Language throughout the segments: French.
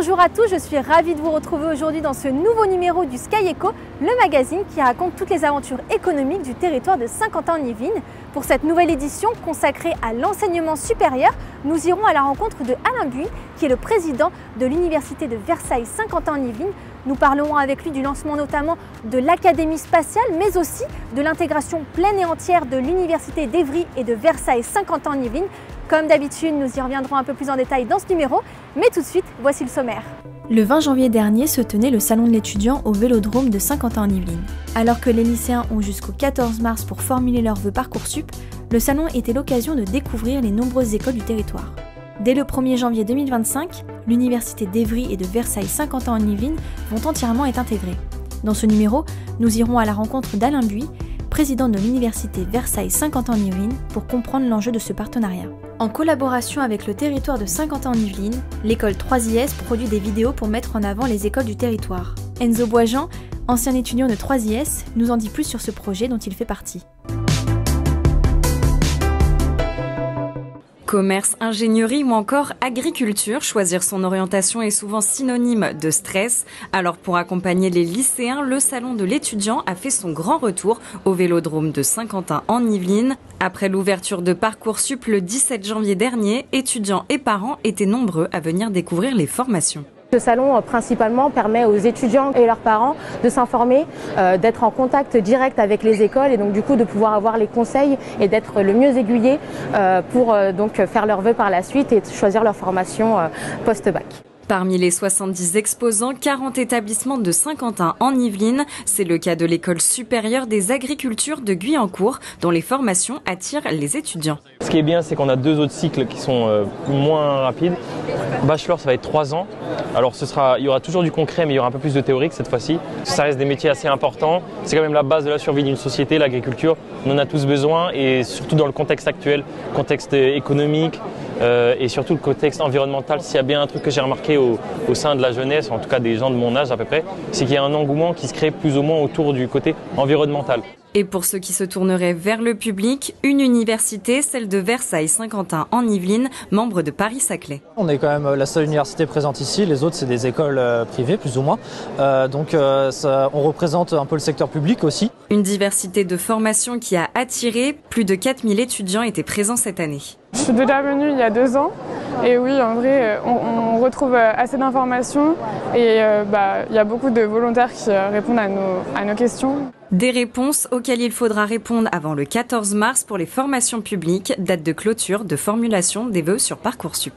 Bonjour à tous, je suis ravie de vous retrouver aujourd'hui dans ce nouveau numéro du Sky Eco, le magazine qui raconte toutes les aventures économiques du territoire de Saint-Quentin-en-Yvelines. Pour cette nouvelle édition consacrée à l'enseignement supérieur, nous irons à la rencontre de Alain Buis, qui est le président de l'Université de Versailles-Saint-Quentin-en-Yvelines. Nous parlerons avec lui du lancement notamment de l'Académie spatiale, mais aussi de l'intégration pleine et entière de l'Université d'Évry et de Versailles-Saint-Quentin-en-Yvelines. Comme d'habitude, nous y reviendrons un peu plus en détail dans ce numéro, mais tout de suite, voici le sommaire. Le 20 janvier dernier se tenait le salon de l'étudiant au Vélodrome de Saint-Quentin-en-Yvelines. Alors que les lycéens ont jusqu'au 14 mars pour formuler leurs vœux Parcoursup, le salon était l'occasion de découvrir les nombreuses écoles du territoire. Dès le 1er janvier 2025, l'Université d'Évry et de Versailles-Saint-Quentin-en-Yvelines vont entièrement être intégrées. Dans ce numéro, nous irons à la rencontre d'Alain Buis, président de l'Université Versailles-Saint-Quentin-en-Yvelines, pour comprendre l'enjeu de ce partenariat. En collaboration avec le territoire de Saint-Quentin-en-Yvelines, l'école 3IS produit des vidéos pour mettre en avant les écoles du territoire. Enzo Boisjean, ancien étudiant de 3IS, nous en dit plus sur ce projet dont il fait partie. Commerce, ingénierie ou encore agriculture, choisir son orientation est souvent synonyme de stress. Alors pour accompagner les lycéens, le salon de l'étudiant a fait son grand retour au Vélodrome de Saint-Quentin-en-Yvelines. Après l'ouverture de Parcoursup le 17 janvier dernier, étudiants et parents étaient nombreux à venir découvrir les formations. Ce salon principalement permet aux étudiants et leurs parents de s'informer, d'être en contact direct avec les écoles et donc du coup de pouvoir avoir les conseils et d'être le mieux aiguillés pour donc faire leurs vœux par la suite et choisir leur formation post-bac. Parmi les 70 exposants, 40 établissements de Saint-Quentin-en-Yvelines. C'est le cas de l'école supérieure des agricultures de Guyancourt, dont les formations attirent les étudiants. Ce qui est bien, c'est qu'on a deux autres cycles qui sont moins rapides. Bachelor, ça va être 3 ans. Alors il y aura toujours du concret, mais il y aura un peu plus de théorique cette fois-ci. Ça reste des métiers assez importants. C'est quand même la base de la survie d'une société, l'agriculture. On en a tous besoin et surtout dans le contexte actuel, contexte économique et surtout le contexte environnemental. S'il y a bien un truc que j'ai remarqué au sein de la jeunesse, en tout cas des gens de mon âge à peu près, c'est qu'il y a un engouement qui se crée plus ou moins autour du côté environnemental. Et pour ceux qui se tourneraient vers le public, une université, celle de Versailles-Saint-Quentin-en-Yvelines, membre de Paris-Saclay. On est quand même la seule université présente ici, les autres c'est des écoles privées plus ou moins, on représente un peu le secteur public aussi. Une diversité de formations qui a attiré, plus de 4000 étudiants étaient présents cette année. Je suis déjà venue il y a 2 ans et oui, en vrai, on retrouve assez d'informations et il y a beaucoup de volontaires qui répondent à nos questions. Des réponses auxquelles il faudra répondre avant le 14 mars pour les formations publiques, date de clôture de formulation des vœux sur Parcoursup.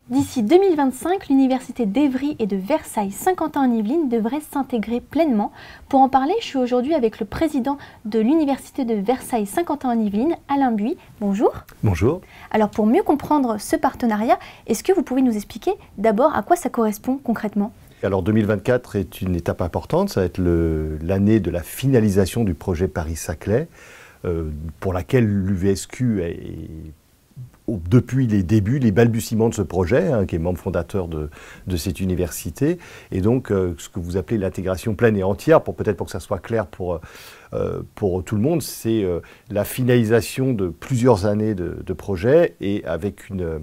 D'ici 2025, l'Université d'Évry et de Versailles-Saint-Quentin-en-Yvelines devrait s'intégrer pleinement. Pour en parler, je suis aujourd'hui avec le président de l'Université de Versailles-Saint-Quentin-en-Yvelines, Alain Buis. Bonjour. Bonjour. Alors pour mieux comprendre ce partenariat, est-ce que vous pouvez nous expliquer d'abord à quoi ça correspond concrètement ? Alors 2024 est une étape importante, ça va être l'année de la finalisation du projet Paris-Saclay, pour laquelle l'UVSQ est depuis les débuts, les balbutiements de ce projet, qui est membre fondateur de cette université. Et donc, ce que vous appelez l'intégration pleine et entière, peut-être pour que ça soit clair pour tout le monde, c'est la finalisation de plusieurs années de projet et avec une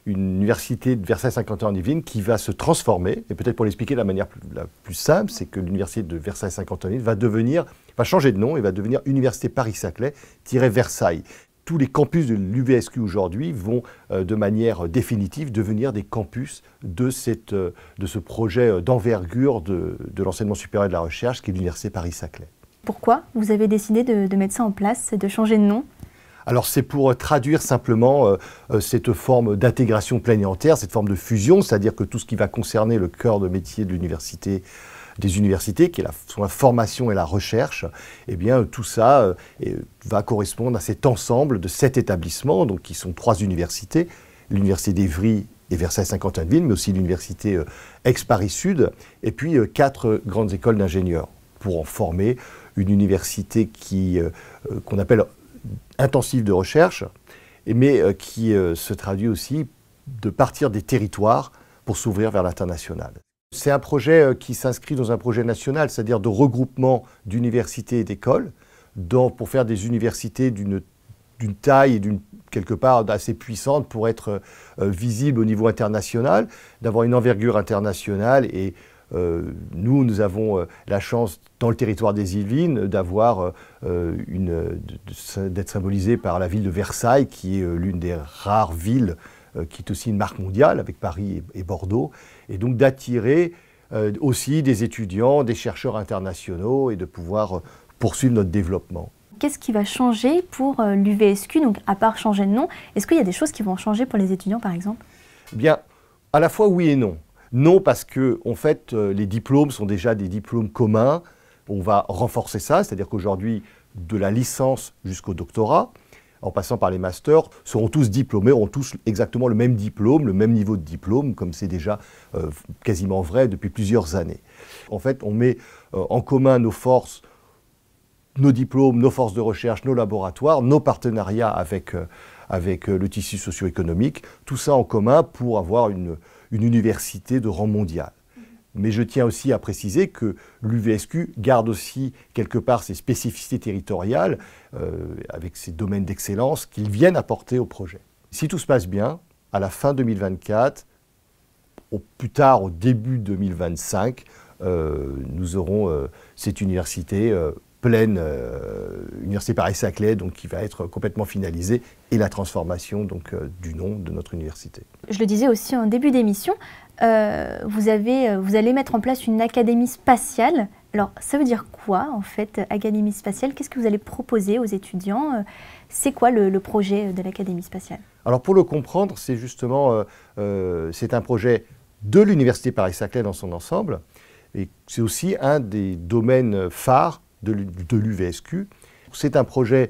université de Versailles-Saint-Quentin-en-Yvelines qui va se transformer. Et peut-être pour l'expliquer de la manière la plus simple, c'est que l'université de Versailles-Saint-Quentin-en-Yvelines va changer de nom et va devenir Université Paris-Saclay-Versailles. Tous les campus de l'UVSQ aujourd'hui vont de manière définitive devenir des campus de ce projet d'envergure de l'enseignement supérieur et de la recherche qui est l'Université Paris-Saclay. Pourquoi vous avez décidé de mettre ça en place et de changer de nom ? Alors c'est pour traduire simplement cette forme d'intégration pleine et entière, cette forme de fusion, c'est-à-dire que tout ce qui va concerner le cœur de métier de l'université, des universités, qui est la formation et la recherche, eh bien tout ça va correspondre à cet ensemble de 7 établissements, donc qui sont 3 universités, l'Université d'Évry et Versailles-Saint-Quentin-en-Yvelines, mais aussi l'Université Aix-Paris-Sud, et puis 4 grandes écoles d'ingénieurs, pour en former une université qu'on appelle intensive de recherche, mais qui se traduit aussi de partir des territoires pour s'ouvrir vers l'international. C'est un projet qui s'inscrit dans un projet national, c'est-à-dire de regroupement d'universités et d'écoles, pour faire des universités d'une d'une taille et quelque part assez puissante pour être visible au niveau international, d'avoir une envergure internationale. Et nous avons la chance, dans le territoire des Yvelines, d'être symbolisé par la ville de Versailles, qui est l'une des rares villes qui est aussi une marque mondiale, avec Paris et Bordeaux, et donc d'attirer aussi des étudiants, des chercheurs internationaux, et de pouvoir poursuivre notre développement. Qu'est-ce qui va changer pour l'UVSQ, donc à part changer de nom? Est-ce qu'il y a des choses qui vont changer pour les étudiants, par exemple? Bien, à la fois oui et non. Non, parce que en fait, les diplômes sont déjà des diplômes communs. On va renforcer ça, c'est-à-dire qu'aujourd'hui, de la licence jusqu'au doctorat, en passant par les masters, seront tous diplômés, auront tous exactement le même diplôme, le même niveau de diplôme, comme c'est déjà quasiment vrai depuis plusieurs années. En fait, on met en commun nos forces, nos diplômes, nos forces de recherche, nos laboratoires, nos partenariats avec le tissu socio-économique, tout ça en commun pour avoir une université de rang mondial. Mais je tiens aussi à préciser que l'UVSQ garde aussi quelque part ses spécificités territoriales avec ses domaines d'excellence qu'ils viennent apporter au projet. Si tout se passe bien, à la fin 2024, au plus tard au début 2025, nous aurons cette université pleine, Université Paris-Saclay, donc qui va être complètement finalisée, et la transformation donc, du nom de notre université. Je le disais aussi en début d'émission, vous allez mettre en place une académie spatiale. Alors, ça veut dire quoi, en fait, académie spatiale? Qu'est-ce que vous allez proposer aux étudiants? C'est quoi le projet de l'académie spatiale? Alors, pour le comprendre, c'est justement c'est un projet de l'Université Paris-Saclay dans son ensemble, et c'est aussi un des domaines phares de l'UVSQ. C'est un projet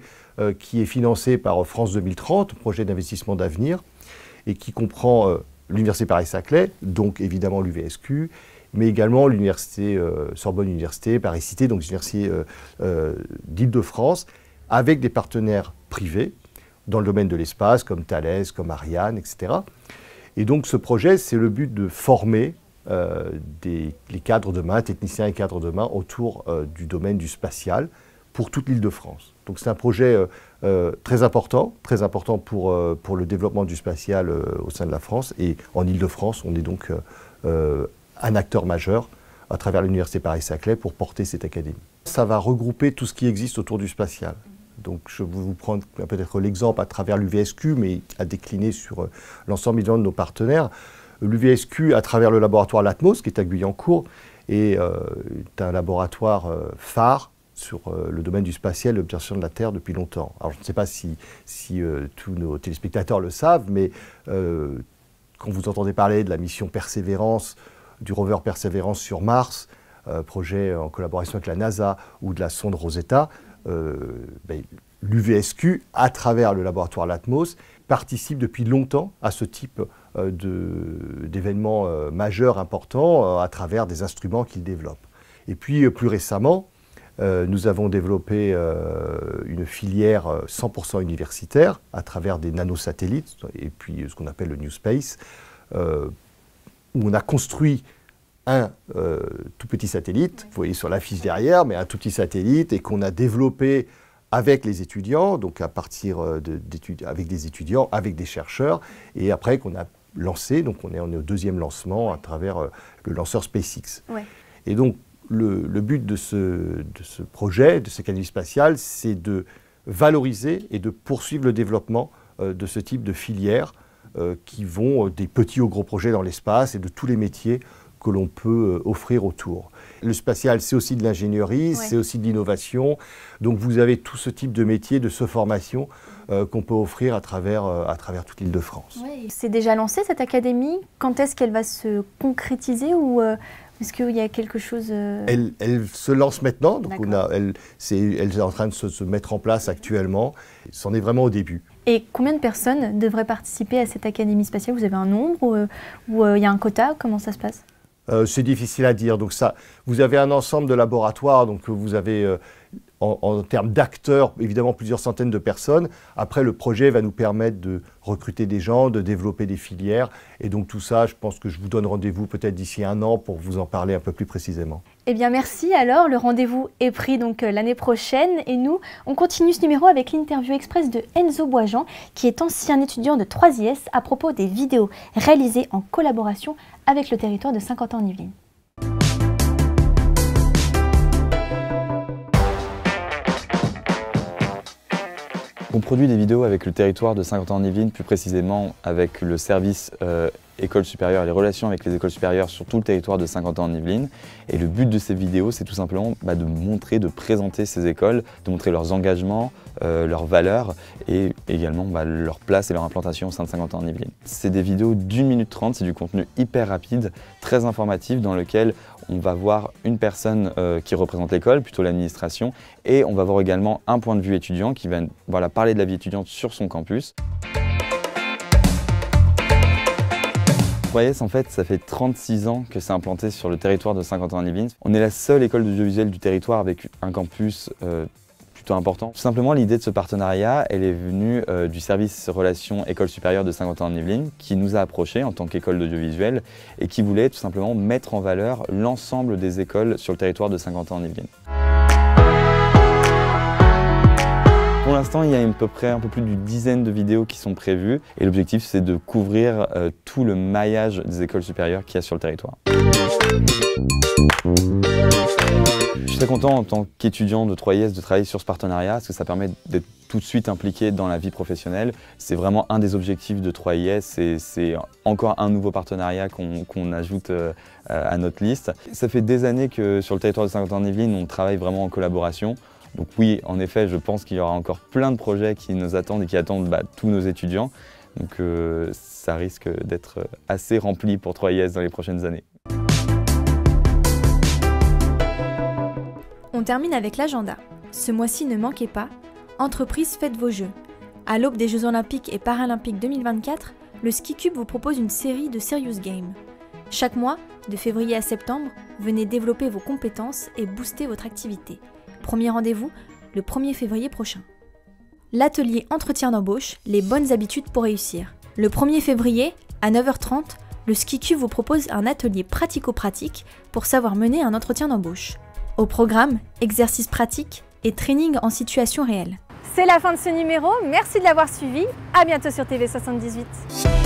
qui est financé par France 2030, projet d'investissement d'avenir, et qui comprend l'Université Paris-Saclay, donc évidemment l'UVSQ, mais également l'Université Sorbonne Université, Paris-Cité, donc l'Université d'Île-de-France, avec des partenaires privés dans le domaine de l'espace, comme Thales, comme Ariane, etc. Et donc ce projet, c'est le but de former les cadres demain, techniciens et cadres demain, autour du domaine du spatial pour toute l'Île-de-France. Donc c'est un projet très important pour le développement du spatial au sein de la France. Et en Île-de-France, on est donc un acteur majeur à travers l'Université Paris-Saclay pour porter cette académie. Ça va regrouper tout ce qui existe autour du spatial. Donc je vais vous prendre peut-être l'exemple à travers l'UVSQ, mais à décliner sur l'ensemble de nos partenaires. L'UVSQ, à travers le laboratoire Latmos, qui est à Guyancourt, est un laboratoire phare sur le domaine du spatial et l'observation de la Terre depuis longtemps. Alors je ne sais pas si tous nos téléspectateurs le savent, mais quand vous entendez parler de la mission Persévérance, du rover Persévérance sur Mars, projet en collaboration avec la NASA, ou de la sonde Rosetta, l'UVSQ, à travers le laboratoire Latmos, participe depuis longtemps à ce type d'événements majeurs, importants, à travers des instruments qu'il développe. Et puis, plus récemment, nous avons développé une filière 100% universitaire à travers des nanosatellites, et puis ce qu'on appelle le New Space, où on a construit un tout petit satellite, vous voyez sur l'affiche derrière, mais un tout petit satellite, et qu'on a développé avec les étudiants, donc à partir avec des étudiants, avec des chercheurs, et après qu'on a lancé, donc on est au deuxième lancement à travers le lanceur SpaceX. Ouais. Et donc le but de ce projet, de cette académie spatiale, c'est de valoriser et de poursuivre le développement de ce type de filières qui vont des petits aux gros projets dans l'espace et de tous les métiers que l'on peut offrir autour. Le spatial, c'est aussi de l'ingénierie, ouais. C'est aussi de l'innovation. Donc vous avez tout ce type de métier, de ce formation qu'on peut offrir à travers toute l'Île-de-France. Ouais. C'est déjà lancé cette académie? Quand est-ce qu'elle va se concrétiser ou est-ce qu'il y a quelque chose Elle se lance maintenant, donc elle est en train de se mettre en place actuellement. C'en est vraiment au début. Et combien de personnes devraient participer à cette académie spatiale? Vous avez un nombre ou il y a un quota? Comment ça se passe? C'est difficile à dire. Donc vous avez un ensemble de laboratoires. Donc vous avez en termes d'acteurs, évidemment plusieurs centaines de personnes. Après, le projet va nous permettre de recruter des gens, de développer des filières. Et donc tout ça, je pense que je vous donne rendez-vous peut-être d'ici 1 an pour vous en parler un peu plus précisément. Eh bien merci, alors le rendez-vous est pris donc l'année prochaine et nous on continue ce numéro avec l'interview express de Enzo Boisjean qui est ancien étudiant de 3IS à propos des vidéos réalisées en collaboration avec le territoire de Saint-Quentin-en-Yvelines. On produit des vidéos avec le territoire de Saint-Quentin-en-Yvelines, plus précisément avec le service école supérieure et les relations avec les écoles supérieures sur tout le territoire de Saint-Quentin-en-Yvelines. Et le but de ces vidéos, c'est tout simplement de montrer, de présenter ces écoles, de montrer leurs engagements, leurs valeurs et également leur place et leur implantation au sein de Saint-Quentin-en-Yvelines. C'est des vidéos d'1 minute 30, c'est du contenu hyper rapide, très informatif, dans lequel on va voir une personne qui représente l'école, plutôt l'administration, et on va voir également un point de vue étudiant qui va parler de la vie étudiante sur son campus. 3IS, en fait, ça fait 36 ans que c'est implanté sur le territoire de Saint-Quentin-en-Yvelines. On est la seule école d'audiovisuel du territoire avec un campus plutôt important. Tout simplement, l'idée de ce partenariat, elle est venue du service relations école supérieure de Saint-Quentin-en-Yvelines qui nous a approchés en tant qu'école d'audiovisuel et qui voulait tout simplement mettre en valeur l'ensemble des écoles sur le territoire de Saint-Quentin-en-Yvelines. Pour l'instant, il y a à peu près un peu plus d'une dizaine de vidéos qui sont prévues et l'objectif c'est de couvrir tout le maillage des écoles supérieures qu'il y a sur le territoire. Je suis très content en tant qu'étudiant de 3IS de travailler sur ce partenariat parce que ça permet d'être tout de suite impliqué dans la vie professionnelle. C'est vraiment un des objectifs de 3IS et c'est encore un nouveau partenariat qu'on ajoute à notre liste. Ça fait des années que sur le territoire de Saint-Quentin-en-Yvelines, on travaille vraiment en collaboration. Donc oui, en effet, je pense qu'il y aura encore plein de projets qui nous attendent et qui attendent tous nos étudiants. Donc ça risque d'être assez rempli pour 3IS dans les prochaines années. On termine avec l'agenda. Ce mois-ci, ne manquez pas, entreprise faites vos jeux. À l'aube des Jeux Olympiques et Paralympiques 2024, le Ski Cube vous propose une série de Serious Games. Chaque mois, de février à septembre, venez développer vos compétences et booster votre activité. Premier rendez-vous, le 1er février prochain. L'atelier entretien d'embauche, les bonnes habitudes pour réussir. Le 1er février, à 9h30, le Ski Cube vous propose un atelier pratico-pratique pour savoir mener un entretien d'embauche. Au programme, exercices pratiques et training en situation réelle. C'est la fin de ce numéro, merci de l'avoir suivi, à bientôt sur TV78.